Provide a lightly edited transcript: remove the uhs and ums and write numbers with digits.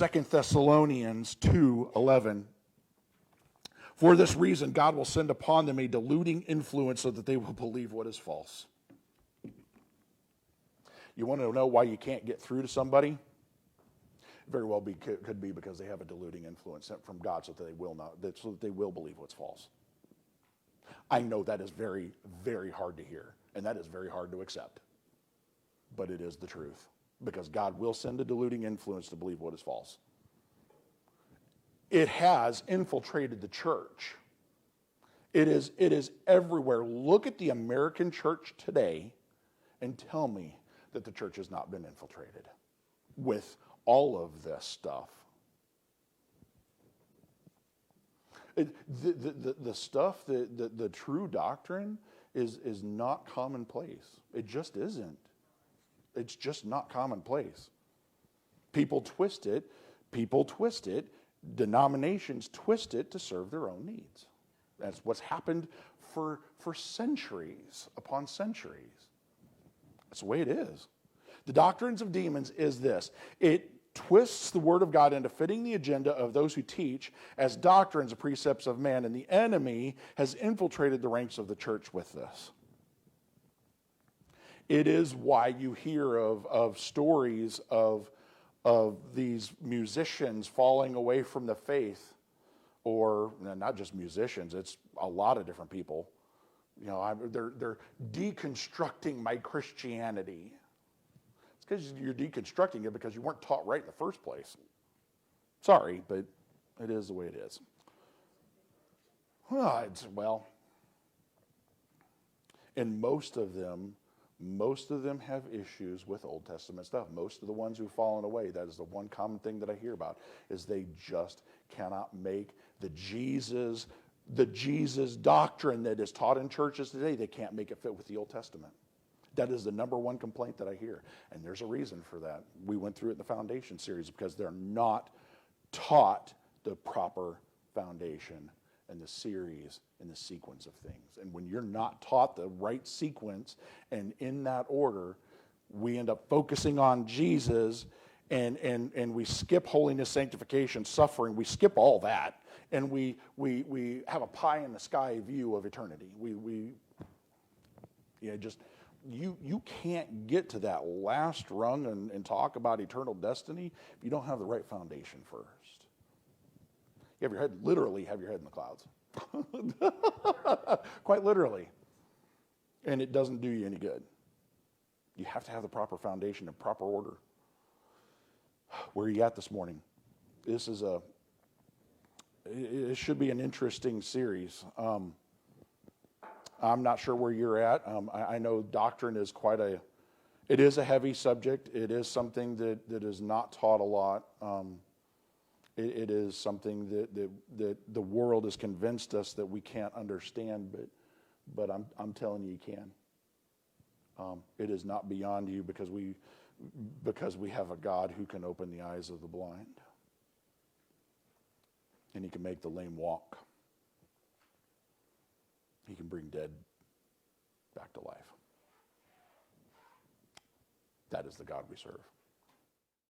2 Thessalonians 2:11. For this reason, God will send upon them a deluding influence so that they will believe what is false. You want to know why you can't get through to somebody? Very well could be because they have a deluding influence sent from God so that they will believe what's false. I know that is very, very hard to hear, and that is very hard to accept. But it is the truth, because God will send a deluding influence to believe what is false. It has infiltrated the church. It is everywhere. Look at the American church today and tell me that the church has not been infiltrated with all of this stuff. The stuff, the true doctrine is not commonplace. It just isn't. It's just not commonplace. People twist it. Denominations twist it to serve their own needs. That's what's happened for centuries upon centuries. That's the way it is. The doctrines of demons is this. It twists the word of God into fitting the agenda of those who teach as doctrines of precepts of man, and the enemy has infiltrated the ranks of the church with this. It is why you hear of stories of these musicians falling away from the faith, or not just musicians, it's a lot of different people. You know, they're deconstructing my Christianity. It's because you're deconstructing it because you weren't taught right in the first place. Sorry, but it is the way it is. And most of them have issues with Old Testament stuff. Most of the ones who've fallen away, that is the one common thing that I hear about, is they just cannot make the Jesus doctrine that is taught in churches today, they can't make it fit with the Old Testament. That is the number one complaint that I hear. And there's a reason for that. We went through it in the foundation series because they're not taught the proper foundation and the series and the sequence of things. And when you're not taught the right sequence and in that order, we end up focusing on Jesus and we skip holiness, sanctification, suffering. We skip all that. And we have a pie in the sky view of eternity. You can't get to that last rung and talk about eternal destiny if you don't have the right foundation first. You have your head in the clouds. Quite literally. And it doesn't do you any good. You have to have the proper foundation and proper order. Where are you at this morning? It should be an interesting series. I'm not sure where you're at. I know doctrine is it is a heavy subject. It is something that is not taught a lot. It is something that the world has convinced us that we can't understand, but I'm telling you can. It is not beyond you because we have a God who can open the eyes of the blind. And he can make the lame walk. He can bring dead back to life. That is the God we serve.